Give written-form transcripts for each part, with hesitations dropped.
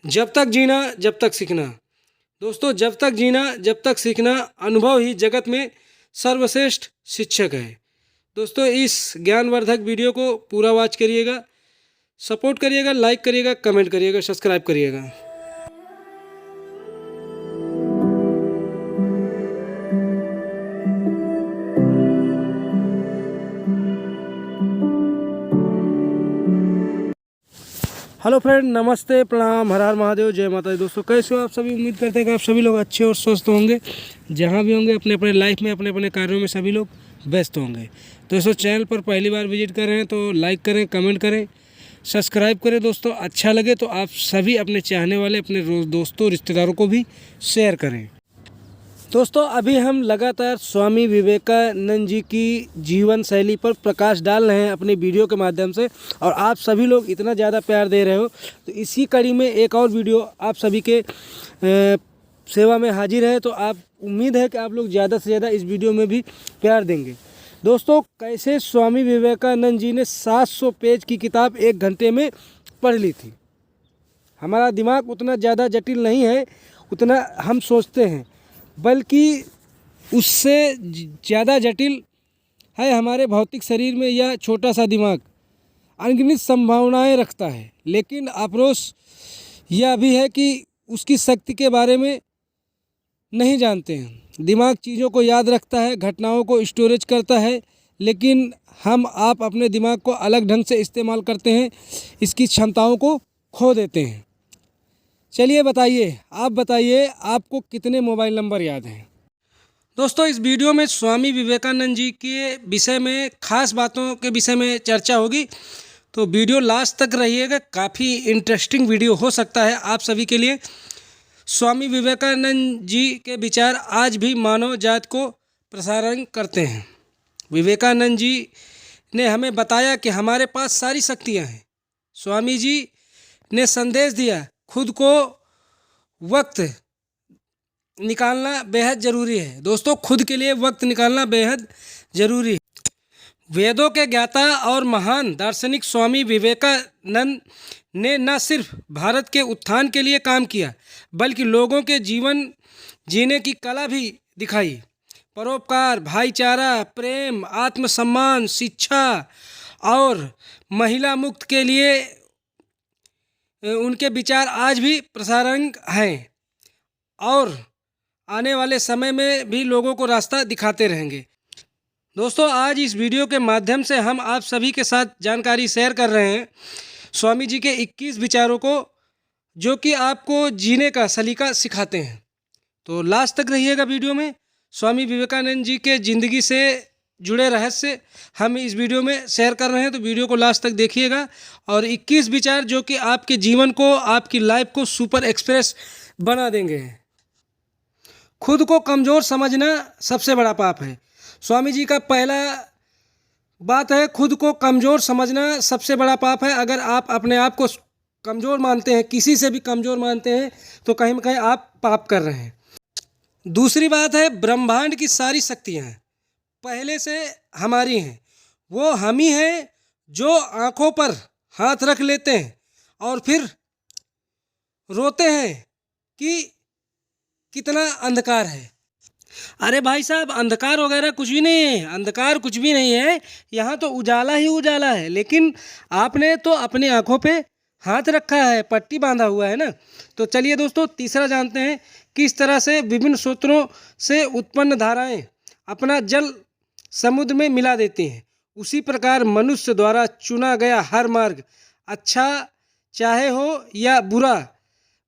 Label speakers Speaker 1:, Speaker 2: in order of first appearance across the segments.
Speaker 1: जब तक जीना जब तक सीखना। दोस्तों, जब तक जीना जब तक सीखना, अनुभव ही जगत में सर्वश्रेष्ठ शिक्षक है। दोस्तों, इस ज्ञानवर्धक वीडियो को पूरा वॉच करिएगा, सपोर्ट करिएगा, लाइक करिएगा, कमेंट करिएगा, सब्सक्राइब करिएगा। हेलो फ्रेंड, नमस्ते, प्रणाम, हर हर महादेव, जय माता दी। दोस्तों, कैसे हो आप सभी? उम्मीद करते हैं कि आप सभी लोग अच्छे और स्वस्थ होंगे। जहां भी होंगे अपने अपने लाइफ में, अपने अपने कार्यों में सभी लोग व्यस्त होंगे। तो दोस्तों, चैनल पर पहली बार विजिट कर रहे हैं तो लाइक करें, कमेंट करें, सब्सक्राइब करें। दोस्तों, अच्छा लगे तो आप सभी अपने चाहने वाले अपने दोस्तों, रिश्तेदारों को भी शेयर करें। दोस्तों, अभी हम लगातार स्वामी विवेकानंद जी की जीवन शैली पर प्रकाश डाल रहे हैं अपने वीडियो के माध्यम से, और आप सभी लोग इतना ज़्यादा प्यार दे रहे हो, तो इसी कड़ी में एक और वीडियो आप सभी के सेवा में हाजिर है। तो आप उम्मीद है कि आप लोग ज़्यादा से ज़्यादा इस वीडियो में भी प्यार देंगे। दोस्तों, कैसे स्वामी विवेकानंद जी ने 700 पेज की किताब 1 घंटे में पढ़ ली थी। हमारा दिमाग उतना ज़्यादा जटिल नहीं है उतना हम सोचते हैं, बल्कि उससे ज़्यादा जटिल है हमारे भौतिक शरीर में यह छोटा सा दिमाग। अनगिनत संभावनाएं रखता है, लेकिन अफसोस यह भी है कि उसकी शक्ति के बारे में नहीं जानते हैं। दिमाग चीज़ों को याद रखता है, घटनाओं को स्टोरेज करता है, लेकिन आप अपने दिमाग को अलग ढंग से इस्तेमाल करते हैं, इसकी क्षमताओं को खो देते हैं। चलिए बताइए, आप बताइए, आपको कितने मोबाइल नंबर याद हैं? दोस्तों, इस वीडियो में स्वामी विवेकानंद जी के विषय में खास बातों के विषय में चर्चा होगी, तो वीडियो लास्ट तक रहिएगा। काफ़ी इंटरेस्टिंग वीडियो हो सकता है आप सभी के लिए। स्वामी विवेकानंद जी के विचार आज भी मानव जात को प्रसारण करते हैं। विवेकानंद जी ने हमें बताया कि हमारे पास सारी शक्तियाँ हैं। स्वामी जी ने संदेश दिया, खुद को वक्त निकालना बेहद ज़रूरी है। दोस्तों, खुद के लिए वक्त निकालना बेहद ज़रूरी है। वेदों के ज्ञाता और महान दार्शनिक स्वामी विवेकानंद ने न सिर्फ भारत के उत्थान के लिए काम किया, बल्कि लोगों के जीवन जीने की कला भी दिखाई। परोपकार, भाईचारा, प्रेम, आत्मसम्मान, शिक्षा और महिला मुक्त के लिए उनके विचार आज भी प्रसारण हैं और आने वाले समय में भी लोगों को रास्ता दिखाते रहेंगे। दोस्तों, आज इस वीडियो के माध्यम से हम आप सभी के साथ जानकारी शेयर कर रहे हैं स्वामी जी के 21 विचारों को, जो कि आपको जीने का सलीका सिखाते हैं। तो लास्ट तक रहिएगा वीडियो में। स्वामी विवेकानंद जी के ज़िंदगी से जुड़े रहस्य हम इस वीडियो में शेयर कर रहे हैं, तो वीडियो को लास्ट तक देखिएगा। और 21 विचार जो कि आपके जीवन को, आपकी लाइफ को सुपर एक्सप्रेस बना देंगे। खुद को कमज़ोर समझना सबसे बड़ा पाप है। स्वामी जी का पहला बात है, खुद को कमज़ोर समझना सबसे बड़ा पाप है। अगर आप अपने आप को कमज़ोर मानते हैं, किसी से भी कमज़ोर मानते हैं, तो कहीं ना कहीं आप पाप कर रहे हैं। दूसरी बात है, ब्रह्मांड की सारी शक्तियाँ पहले से हमारी हैं। वो हम ही हैं जो आँखों पर हाथ रख लेते हैं और फिर रोते हैं कि कितना अंधकार है। अरे भाई साहब, अंधकार वगैरह कुछ भी नहीं है, अंधकार कुछ भी नहीं है, यहाँ तो उजाला ही उजाला है। लेकिन आपने तो अपनी आँखों पे हाथ रखा है, पट्टी बांधा हुआ है ना। तो चलिए दोस्तों, तीसरा जानते हैं किस तरह से विभिन्न स्रोतों से उत्पन्न धाराएं अपना जल समुद्र में मिला देती हैं। उसी प्रकार मनुष्य द्वारा चुना गया हर मार्ग, अच्छा चाहे हो या बुरा,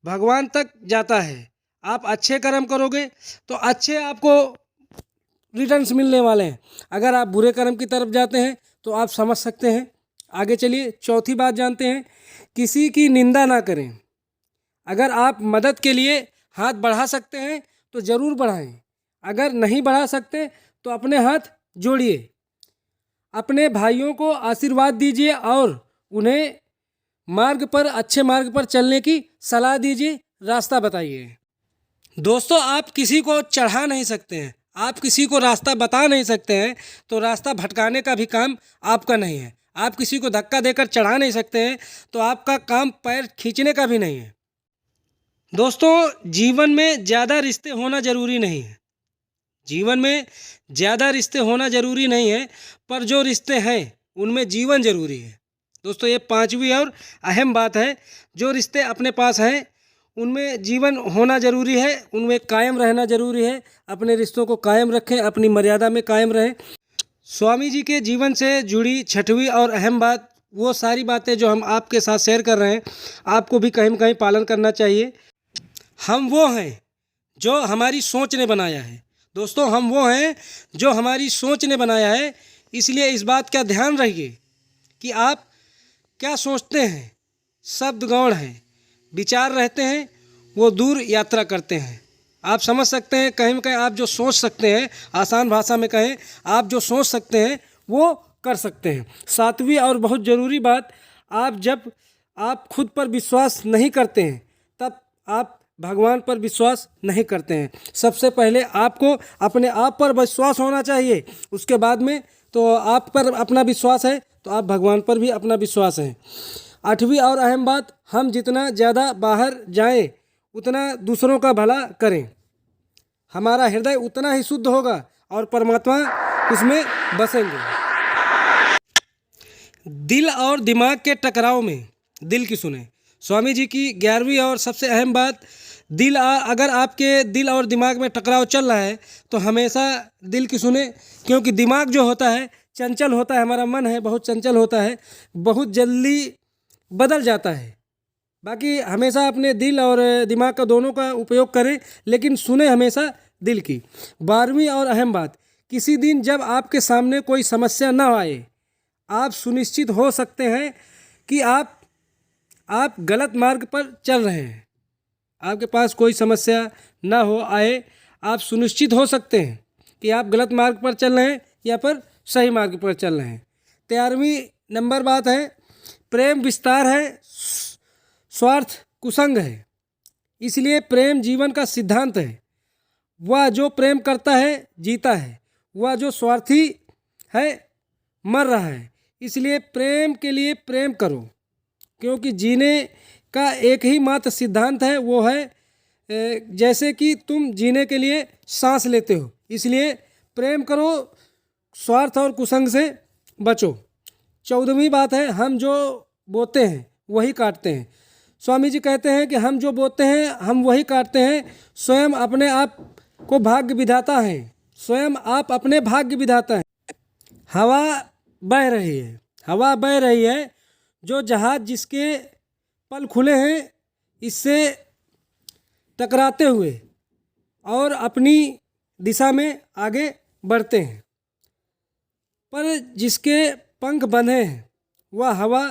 Speaker 1: भगवान तक जाता है। आप अच्छे कर्म करोगे तो अच्छे आपको रिटर्न्स मिलने वाले हैं। अगर आप बुरे कर्म की तरफ जाते हैं तो आप समझ सकते हैं। आगे चलिए, चौथी बात जानते हैं, किसी की निंदा ना करें। अगर आप मदद के लिए हाथ बढ़ा सकते हैं तो ज़रूर बढ़ाएं। अगर नहीं बढ़ा सकते तो अपने हाथ जोड़िए। अपने भाइयों को आशीर्वाद दीजिए और उन्हें अच्छे मार्ग पर चलने की सलाह दीजिए, रास्ता बताइए। दोस्तों, आप किसी को चढ़ा नहीं सकते हैं, आप किसी को रास्ता बता नहीं सकते हैं, तो रास्ता भटकाने का भी काम आपका नहीं है। आप किसी को धक्का देकर चढ़ा नहीं सकते हैं, तो आपका काम पैर खींचने का भी नहीं है। दोस्तों, जीवन में ज़्यादा रिश्ते होना ज़रूरी नहीं है। जीवन में ज़्यादा रिश्ते होना ज़रूरी नहीं है, पर जो रिश्ते हैं उनमें जीवन ज़रूरी है। दोस्तों, ये पांचवी और अहम बात है। जो रिश्ते अपने पास हैं उनमें जीवन होना ज़रूरी है, उनमें कायम रहना ज़रूरी है। अपने रिश्तों को कायम रखें, अपनी मर्यादा में कायम रहें। स्वामी जी के जीवन से जुड़ी छठवीं और अहम बात, वो सारी बातें जो हम आपके साथ शेयर कर रहे हैं, आपको भी कहीं न कहीं पालन करना चाहिए। हम वो हैं जो हमारी सोच ने बनाया है। दोस्तों, हम वो हैं जो हमारी सोच ने बनाया है। इसलिए इस बात का ध्यान रखिए कि आप क्या सोचते हैं। शब्द गौण हैं, विचार रहते हैं, वो दूर यात्रा करते हैं। आप समझ सकते हैं, कहीं न कहीं आप जो सोच सकते हैं, आसान भाषा में कहें, आप जो सोच सकते हैं वो कर सकते हैं। सातवीं और बहुत ज़रूरी बात, जब आप खुद पर विश्वास नहीं करते हैं तब आप भगवान पर विश्वास नहीं करते हैं। सबसे पहले आपको अपने आप पर विश्वास होना चाहिए। उसके बाद में तो आप पर अपना विश्वास है तो आप भगवान पर भी अपना विश्वास है। आठवीं और अहम बात, हम जितना ज़्यादा बाहर जाएं उतना दूसरों का भला करें। हमारा हृदय उतना ही शुद्ध होगा और परमात्मा उसमें बसेंगे। दिल और दिमाग के टकराव में दिल की सुने। स्वामी जी की 11वीं और सबसे अहम बात, अगर आपके दिल और दिमाग में टकराव चल रहा है तो हमेशा दिल की सुने, क्योंकि दिमाग जो होता है चंचल होता है, हमारा मन है बहुत चंचल होता है, बहुत जल्दी बदल जाता है। बाकी हमेशा अपने दिल और दिमाग का दोनों का उपयोग करें, लेकिन सुने हमेशा दिल की। 12वीं और अहम बात, किसी दिन जब आपके सामने कोई समस्या ना आए, आप सुनिश्चित हो सकते हैं कि आप गलत मार्ग पर चल रहे हैं। आपके पास कोई समस्या ना हो आए, आप सुनिश्चित हो सकते हैं कि आप गलत मार्ग पर चल रहे हैं या पर सही मार्ग पर चल रहे हैं। 13वीं नंबर बात है, प्रेम विस्तार है, स्वार्थ कुसंग है। इसलिए प्रेम जीवन का सिद्धांत है। वह जो प्रेम करता है जीता है, वह जो स्वार्थी है मर रहा है। इसलिए प्रेम के लिए प्रेम करो, क्योंकि जीने का एक ही मात्र सिद्धांत है, वो है जैसे कि तुम जीने के लिए सांस लेते हो। इसलिए प्रेम करो, स्वार्थ और कुसंग से बचो। 14वीं बात है, हम जो बोते हैं वही काटते हैं। स्वामी जी कहते हैं कि हम जो बोते हैं हम वही काटते हैं। स्वयं अपने आप को भाग्य विधाता है, स्वयं आप अपने भाग्य विधाता हैं। हवा बह रही है, हवा बह रही है, जो जहाज जिसके पल खुले हैं इससे टकराते हुए और अपनी दिशा में आगे बढ़ते हैं, पर जिसके पंख बंधे हैं वह हवा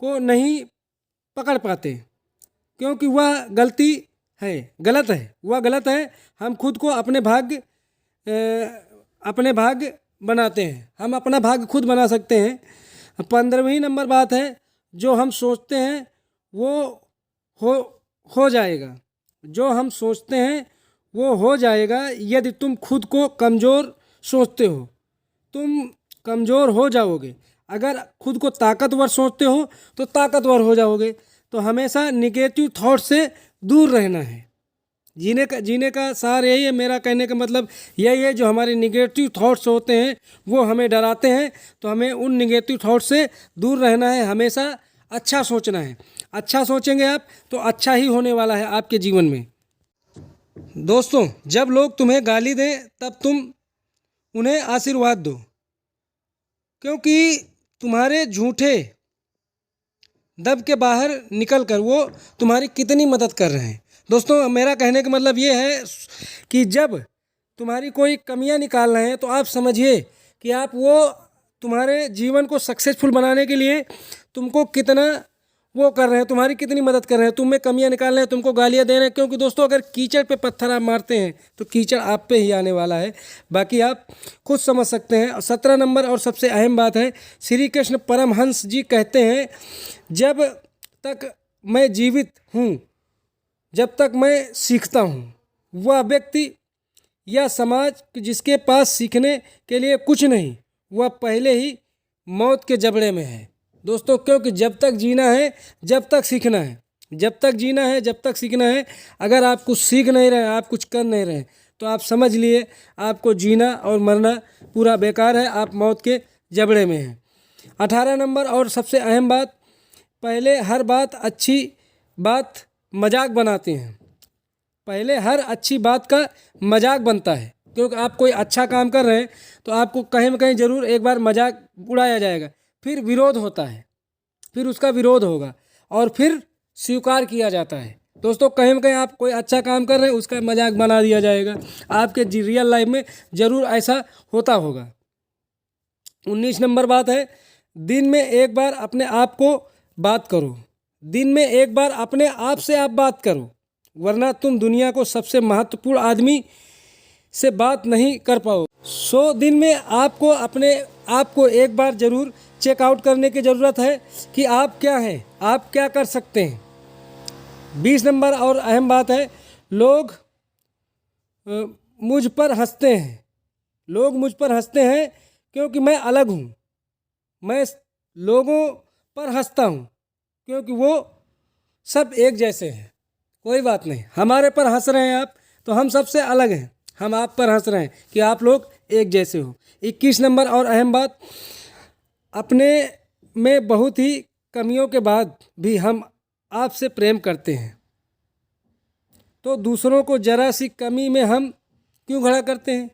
Speaker 1: को नहीं पकड़ पाते, क्योंकि वह गलत है। हम खुद को अपने भाग्य बनाते हैं, हम अपना भाग्य खुद बना सकते हैं। 15वीं नंबर बात है, जो हम सोचते हैं वो हो जाएगा। जो हम सोचते हैं वो हो जाएगा। यदि तुम खुद को कमज़ोर सोचते हो तुम कमज़ोर हो जाओगे, अगर खुद को ताकतवर सोचते हो तो ताकतवर हो जाओगे। तो हमेशा निगेटिव थॉट से दूर रहना है। जीने का सार यही है। मेरा कहने का मतलब यही है, जो हमारे निगेटिव थॉट्स होते हैं वो हमें डराते हैं, तो हमें उन निगेटिव थॉट से दूर रहना है। हमेशा अच्छा सोचना है। अच्छा सोचेंगे आप तो अच्छा ही होने वाला है आपके जीवन में। दोस्तों, जब लोग तुम्हें गाली दें तब तुम उन्हें आशीर्वाद दो, क्योंकि तुम्हारे झूठे दब के बाहर निकलकर वो तुम्हारी कितनी मदद कर रहे हैं। दोस्तों, मेरा कहने का मतलब ये है कि जब तुम्हारी कोई कमियां निकाल रहे हैं तो आप समझिए कि तुम्हारे जीवन को सक्सेसफुल बनाने के लिए तुमको कितना वो कर रहे हैं, तुम्हारी कितनी मदद कर रहे हैं। तुम में कमियां निकाल रहे हैं, तुमको गालियां दे रहे हैं, क्योंकि दोस्तों अगर कीचड़ पे पत्थर आप मारते हैं तो कीचड़ आप पे ही आने वाला है। बाकी आप खुद समझ सकते हैं। 17 नंबर और सबसे अहम बात है, श्री कृष्ण परमहंस जी कहते हैं, जब तक मैं जीवित हूँ, जब तक मैं सीखता हूँ, वह व्यक्ति या समाज जिसके पास सीखने के लिए कुछ नहीं, वह पहले ही मौत के जबड़े में है। दोस्तों, क्योंकि जब तक जीना है जब तक सीखना है। जब तक जीना है, जब तक सीखना है। अगर आप कुछ सीख नहीं रहे, आप कुछ कर नहीं रहे, तो आप समझ लिए आपको जीना और मरना पूरा बेकार है, आप मौत के जबड़े में हैं। 18 नंबर और सबसे अहम बात, पहले हर बात अच्छी बात मजाक बनाते हैं। पहले हर अच्छी बात का मजाक बनता है, क्योंकि आप कोई अच्छा काम कर रहे हैं तो आपको कहीं ना कहीं ज़रूर एक बार मजाक उड़ाया जाएगा, फिर विरोध होता है, फिर उसका विरोध होगा और फिर स्वीकार किया जाता है। दोस्तों कहीं ना कहीं आप कोई अच्छा काम कर रहे हैं, उसका मजाक बना दिया जाएगा। आपके रियल लाइफ में ज़रूर ऐसा होता होगा। 19 नंबर बात है, दिन में एक बार अपने आप को बात करो। दिन में एक बार अपने आप से आप बात करो, वरना तुम दुनिया को सबसे महत्वपूर्ण आदमी से बात नहीं कर पाओ। 100 दिन में आपको अपने आप को एक बार ज़रूर चेकआउट करने की ज़रूरत है कि आप क्या हैं, आप क्या कर सकते हैं। 20 नंबर और अहम बात है, लोग मुझ पर हंसते हैं। लोग मुझ पर हंसते हैं क्योंकि मैं अलग हूँ। मैं लोगों पर हंसता हूँ क्योंकि वो सब एक जैसे हैं। कोई बात नहीं, हमारे पर हंस रहे हैं आप, तो हम सबसे अलग हैं। हम आप पर हंस रहे हैं कि आप लोग एक जैसे हो। 21 नंबर और अहम बात, अपने में बहुत ही कमियों के बाद भी हम आपसे प्रेम करते हैं, तो दूसरों को जरा सी कमी में हम क्यों खड़ा करते हैं।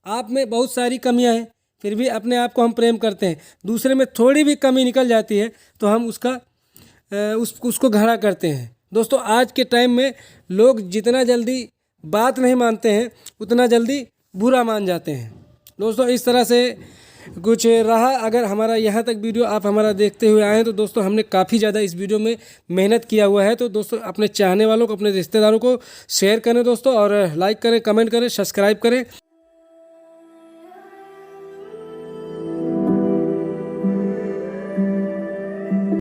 Speaker 1: आप में बहुत सारी कमियां हैं, फिर भी अपने आप को हम प्रेम करते हैं। दूसरे में थोड़ी भी कमी निकल जाती है तो हम उसको खड़ा करते हैं। दोस्तों आज के टाइम में लोग जितना जल्दी बात नहीं मानते हैं, उतना जल्दी बुरा मान जाते हैं। दोस्तों इस तरह से कुछ रहा। अगर हमारा यहाँ तक वीडियो आप हमारा देखते हुए आए हैं तो दोस्तों हमने काफ़ी ज़्यादा इस वीडियो में मेहनत किया हुआ है। तो दोस्तों अपने चाहने वालों को, अपने रिश्तेदारों को शेयर करें दोस्तों, और लाइक करें, कमेंट करें, सब्सक्राइब करें।